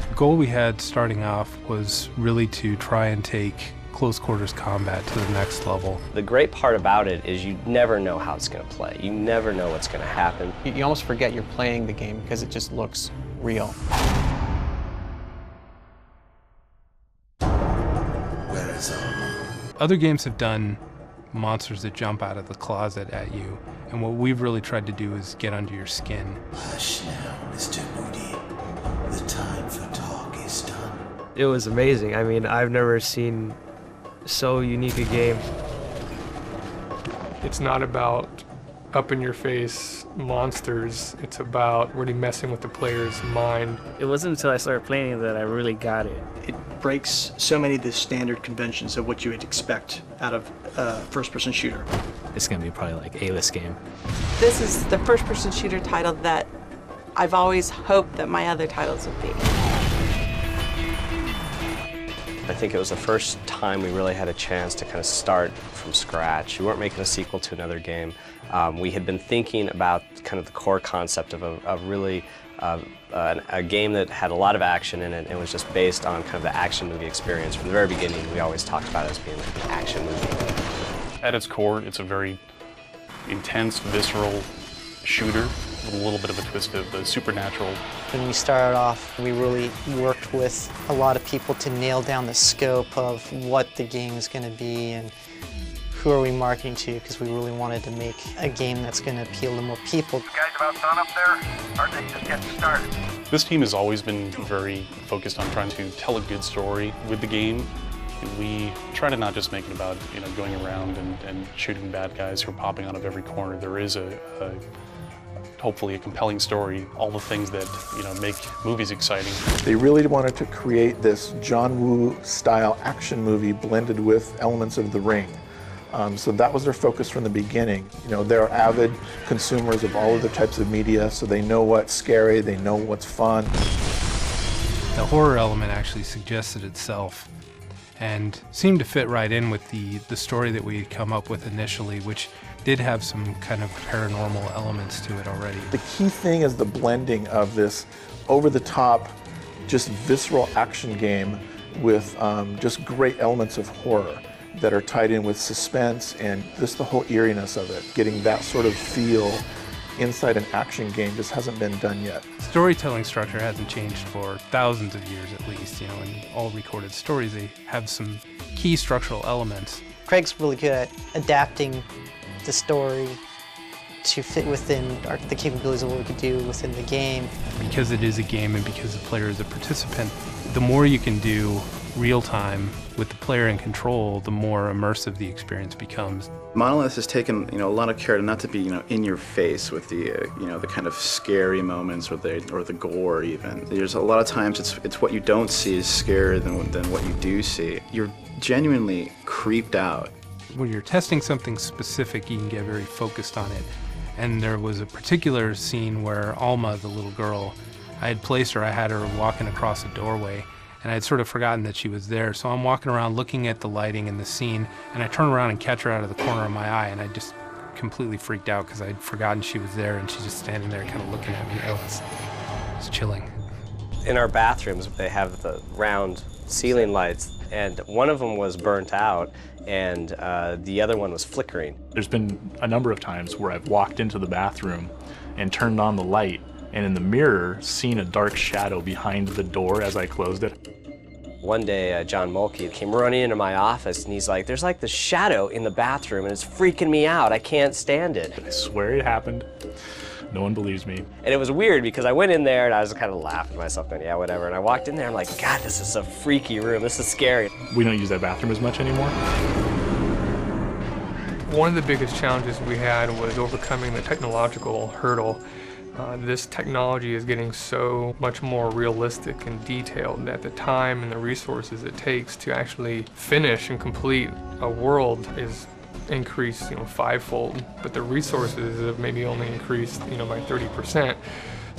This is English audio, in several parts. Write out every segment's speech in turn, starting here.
The goal we had starting off was really to try and take close quarters combat to the next level. The great part about it is you never know how it's going to play. You never know what's going to happen. You almost forget you're playing the game because it just looks real. Where is Alma? Other games have done monsters that jump out of the closet at you, and what we've really tried to do is get under your skin. Hush now, Mr. Moody. The time for talk is done. It was amazing. I mean, I've never seen so unique a game. It's not about up-in-your-face monsters. It's about really messing with the player's mind. It wasn't until I started playing that I really got it. It breaks so many of the standard conventions of what you would expect out of a first-person shooter. It's going to be probably like a A-list game. This is the first-person shooter title that I've always hoped that my other titles would be. I think it was the first time we really had a chance to kind of start from scratch. We weren't making a sequel to another game. We had been thinking about kind of the core concept of a game that had a lot of action in it and was just based on kind of the action movie experience. From the very beginning, we always talked about it as being like an action movie. At its core, it's a very intense, visceral shooter with a little bit of a twist of the supernatural. When we started off, we really worked with a lot of people to nail down the scope of what the game is going to be and who are we marketing to, because we really wanted to make a game that's going to appeal to more people. You guys about done up there? Or are they just getting started? This team has always been very focused on trying to tell a good story with the game. We try to not just make it about going around and shooting bad guys who are popping out of every corner. There is hopefully a compelling story, all the things that make movies exciting. They really wanted to create this John Woo style action movie blended with elements of The Ring. So that was their focus from the beginning. They're avid consumers of all other types of media, so they know what's scary, they know what's fun. The horror element actually suggested itself and seemed to fit right in with the story that we had come up with initially, which did have some kind of paranormal elements to it already. The key thing is the blending of this over-the-top, just visceral action game with just great elements of horror that are tied in with suspense and just the whole eeriness of it. Getting that sort of feel inside an action game just hasn't been done yet. Storytelling structure hasn't changed for thousands of years at least. In all recorded stories, they have some key structural elements. Craig's really good at adapting the story to fit within the capabilities of what we could do within the game. Because it is a game and because the player is a participant, the more you can do real time with the player in control, the more immersive the experience becomes. Monolith has taken a lot of care to not to be in your face with the the kind of scary moments or the gore even. There's a lot of times it's what you don't see is scarier than what you do see. You're genuinely creeped out. When you're testing something specific, you can get very focused on it. And there was a particular scene where Alma, the little girl, I had placed her, I had her walking across a doorway, and I had sort of forgotten that she was there. So I'm walking around looking at the lighting in the scene, and I turn around and catch her out of the corner of my eye, and I just completely freaked out because I'd forgotten she was there, and she's just standing there kind of looking at me. It's chilling. In our bathrooms, they have the round ceiling lights, and one of them was burnt out, and the other one was flickering. There's been a number of times where I've walked into the bathroom and turned on the light, and in the mirror, seen a dark shadow behind the door as I closed it. One day, John Mulkey came running into my office, and he's like, there's like this shadow in the bathroom, and it's freaking me out. I can't stand it. I swear it happened. No one believes me. And it was weird because I went in there and I was kind of laughing to myself, going, yeah, whatever. And I walked in there, I'm like, God, this is a freaky room. This is scary. We don't use that bathroom as much anymore. One of the biggest challenges we had was overcoming the technological hurdle. This technology is getting so much more realistic and detailed that the time and the resources it takes to actually finish and complete a world is increased, fivefold, but the resources have maybe only increased, by 30%.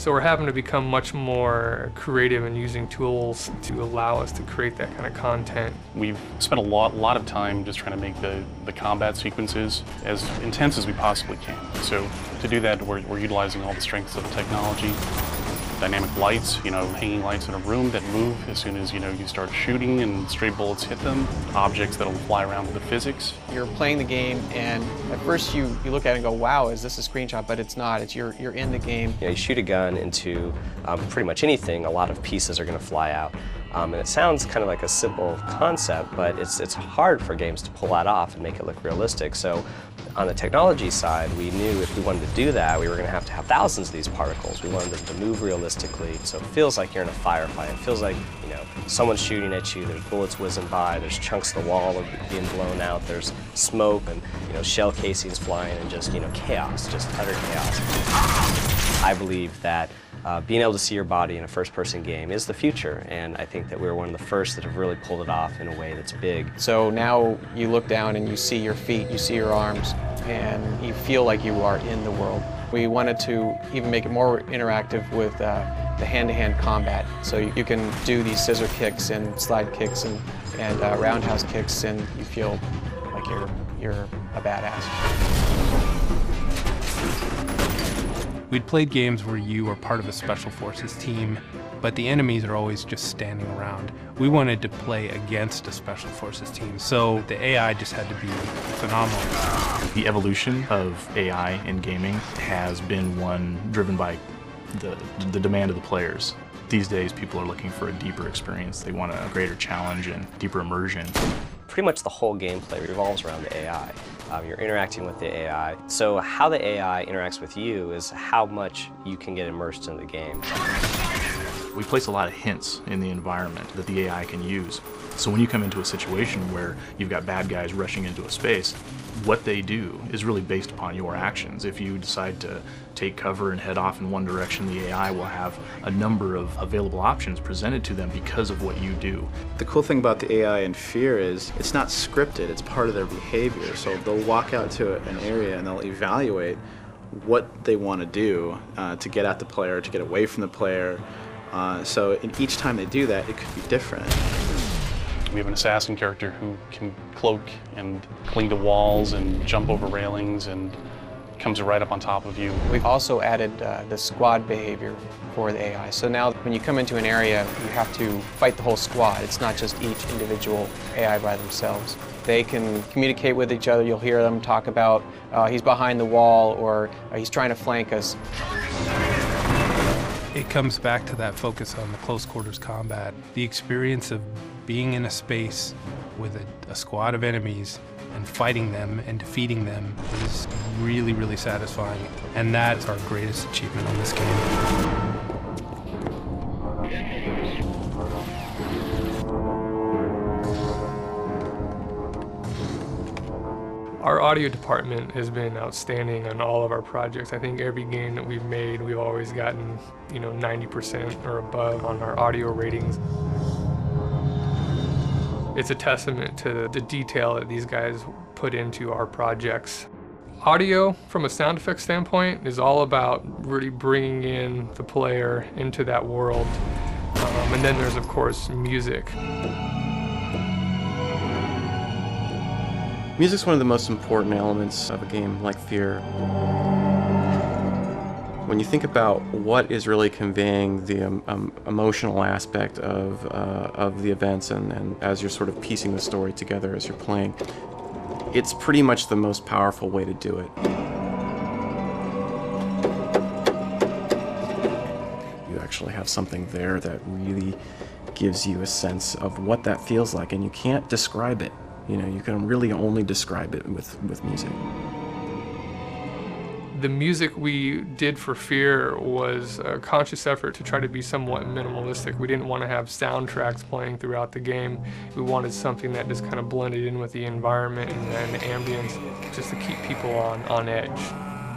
So we're having to become much more creative in using tools to allow us to create that kind of content. We've spent a lot of time just trying to make the combat sequences as intense as we possibly can. So to do that, we're utilizing all the strengths of the technology. Dynamic lights, hanging lights in a room that move as soon as, you start shooting and stray bullets hit them. Objects that'll fly around with the physics. You're playing the game, and at first you look at it and go, wow, is this a screenshot? But it's not. It's you're in the game. You shoot a gun into pretty much anything, a lot of pieces are going to fly out. And it sounds kind of like a simple concept, but it's hard for games to pull that off and make it look realistic. So on the technology side, we knew if we wanted to do that, we were going to have thousands of these particles. We wanted them to move realistically, so it feels like you're in a firefight. It feels like, someone's shooting at you, there's bullets whizzing by, there's chunks of the wall being blown out, there's smoke and, shell casings flying and just, chaos, just utter chaos. I believe that being able to see your body in a first-person game is the future, and I think that we're one of the first that have really pulled it off in a way that's big. So now you look down and you see your feet, you see your arms, and you feel like you are in the world. We wanted to even make it more interactive with the hand-to-hand combat. So you can do these scissor kicks and slide kicks and roundhouse kicks, and you feel like you're a badass. We'd played games where you were part of a Special Forces team, but the enemies are always just standing around. We wanted to play against a Special Forces team, so the AI just had to be phenomenal. The evolution of AI in gaming has been one driven by the demand of the players. These days, people are looking for a deeper experience. They want a greater challenge and deeper immersion. Pretty much the whole gameplay revolves around the AI. You're interacting with the AI. So how the AI interacts with you is how much you can get immersed in the game. We place a lot of hints in the environment that the AI can use. So when you come into a situation where you've got bad guys rushing into a space, what they do is really based upon your actions. If you decide to take cover and head off in one direction, the AI will have a number of available options presented to them because of what you do. The cool thing about the AI in F.E.A.R is it's not scripted, it's part of their behavior. So they'll walk out to an area and they'll evaluate what they want to do to get at the player, to get away from the player. So each time they do that, it could be different. We have an assassin character who can cloak and cling to walls and jump over railings and comes right up on top of you. We've also added the squad behavior for the AI. So now when you come into an area, you have to fight the whole squad. It's not just each individual AI by themselves. They can communicate with each other. You'll hear them talk about he's behind the wall or he's trying to flank us. It comes back to that focus on the close quarters combat. The experience of being in a space with a squad of enemies and fighting them and defeating them is really, really satisfying. And that's our greatest achievement on this game. Our audio department has been outstanding on all of our projects. I think every game that we've made, we've always gotten, 90% or above on our audio ratings. It's a testament to the detail that these guys put into our projects. Audio, from a sound effects standpoint, is all about really bringing in the player into that world. And then there's, of course, music. Music's one of the most important elements of a game like F.E.A.R. When you think about what is really conveying the emotional aspect of the events and as you're sort of piecing the story together as you're playing, it's pretty much the most powerful way to do it. You actually have something there that really gives you a sense of what that feels like, and you can't describe it. You can really only describe it with music. The music we did for F.E.A.R was a conscious effort to try to be somewhat minimalistic. We didn't want to have soundtracks playing throughout the game. We wanted something that just kind of blended in with the environment and the ambience, just to keep people on edge.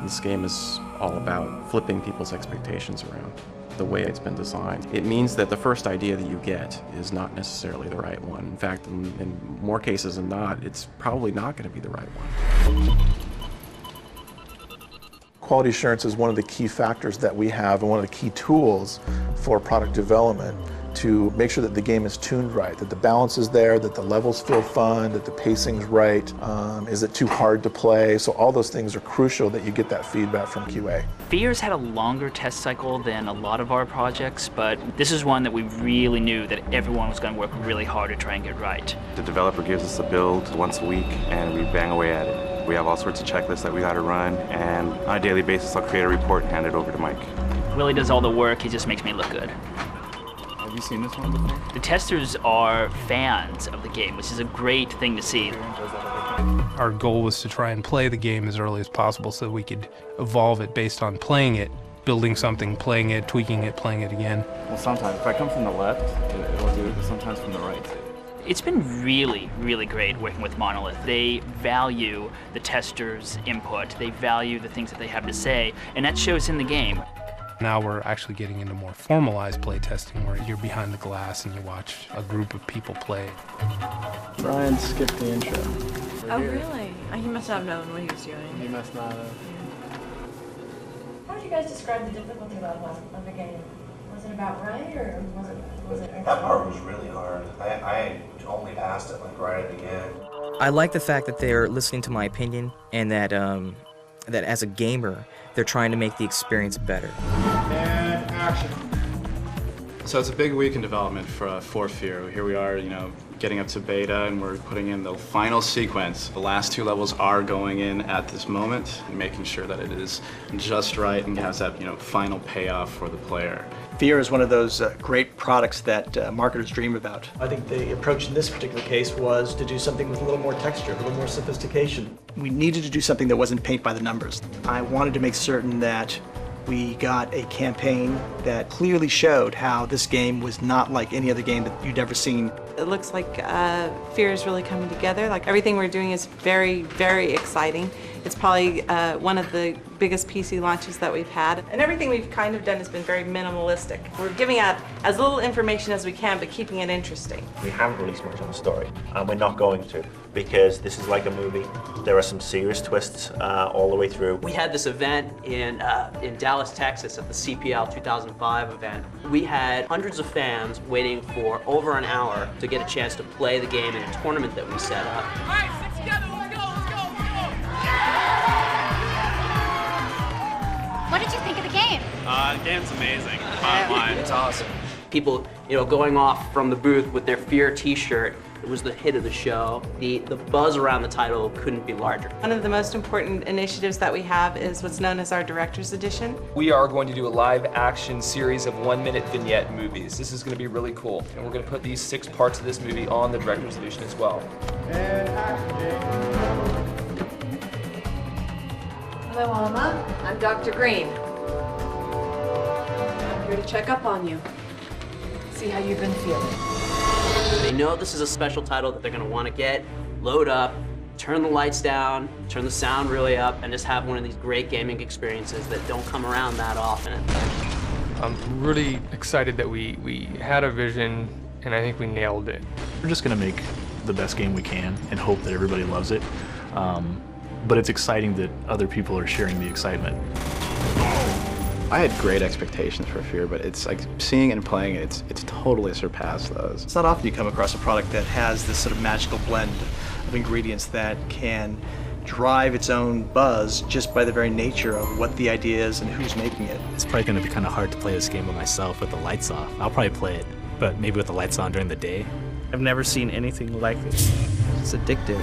This game is all about flipping people's expectations around. The way it's been designed, it means that the first idea that you get is not necessarily the right one. In fact, in more cases than not, it's probably not going to be the right one. Quality assurance is one of the key factors that we have and one of the key tools for product development to make sure that the game is tuned right, that the balance is there, that the levels feel fun, that the pacing's right, is it too hard to play? So all those things are crucial that you get that feedback from QA. F.E.A.R's had a longer test cycle than a lot of our projects, but this is one that we really knew that everyone was going to work really hard to try and get right. The developer gives us a build once a week and we bang away at it. We have all sorts of checklists that we got to run, and on a daily basis I'll create a report and hand it over to Mike. Willie does all the work, he just makes me look good. Have you seen this one before? The testers are fans of the game, which is a great thing to see. Our goal was to try and play the game as early as possible so we could evolve it based on playing it, building something, playing it, tweaking it, playing it again. Well, sometimes if I come from the left, it'll do it, but sometimes from the right. It's been really, really great working with Monolith. They value the testers' input, they value the things that they have to say, and that shows in the game. Now we're actually getting into more formalized play testing where you're behind the glass and you watch a group of people play. Brian skipped the intro. Oh, really? He must not have known what he was doing. He must not have. How would you guys describe the difficulty level of the game? Was it about right, or was it? That part was really hard. I only passed it like right at the end. I like the fact that they're listening to my opinion and that that as a gamer, they're trying to make the experience better. And action. So it's a big week in development for F.E.A.R. Here we are, getting up to beta, and we're putting in the final sequence. The last 2 levels are going in at this moment, and making sure that it is just right and has that final payoff for the player. F.E.A.R is one of those great products that marketers dream about. I think the approach in this particular case was to do something with a little more texture, a little more sophistication. We needed to do something that wasn't paint by the numbers. I wanted to make certain that we got a campaign that clearly showed how this game was not like any other game that you'd ever seen. It looks like F.E.A.R is really coming together. Like everything we're doing is very, very exciting. It's probably one of the biggest PC launches that we've had. And everything we've kind of done has been very minimalistic. We're giving out as little information as we can, but keeping it interesting. We haven't released much on the story, and we're not going to, because this is like a movie. There are some serious twists all the way through. We had this event in Dallas, Texas at the CPL 2005 event. We had hundreds of fans waiting for over an hour to get a chance to play the game in a tournament that we set up. All right, sit together, let's go, let's go, let's go! What did you think of the game? The game's amazing. Bottom line, it's awesome. People, going off from the booth with their F.E.A.R t-shirt. It was the hit of the show. The buzz around the title couldn't be larger. One of the most important initiatives that we have is what's known as our Director's Edition. We are going to do a live action series of 1-minute vignette movies. This is going to be really cool. And we're going to put these 6 parts of this movie on the Director's Edition as well. And action. Hello, Alma. I'm Dr. Green. I'm here to check up on you. See how you've been feeling. They know this is a special title that they're going to want to get, load up, turn the lights down, turn the sound really up, and just have one of these great gaming experiences that don't come around that often. I'm really excited that we had a vision, and I think we nailed it. We're just going to make the best game we can and hope that everybody loves it. But it's exciting that other people are sharing the excitement. I had great expectations for F.E.A.R, but it's like seeing and playing it, it's totally surpassed those. It's not often you come across a product that has this sort of magical blend of ingredients that can drive its own buzz just by the very nature of what the idea is and who's making it. It's probably going to be kind of hard to play this game by myself with the lights off. I'll probably play it, but maybe with the lights on during the day. I've never seen anything like this. It's addictive.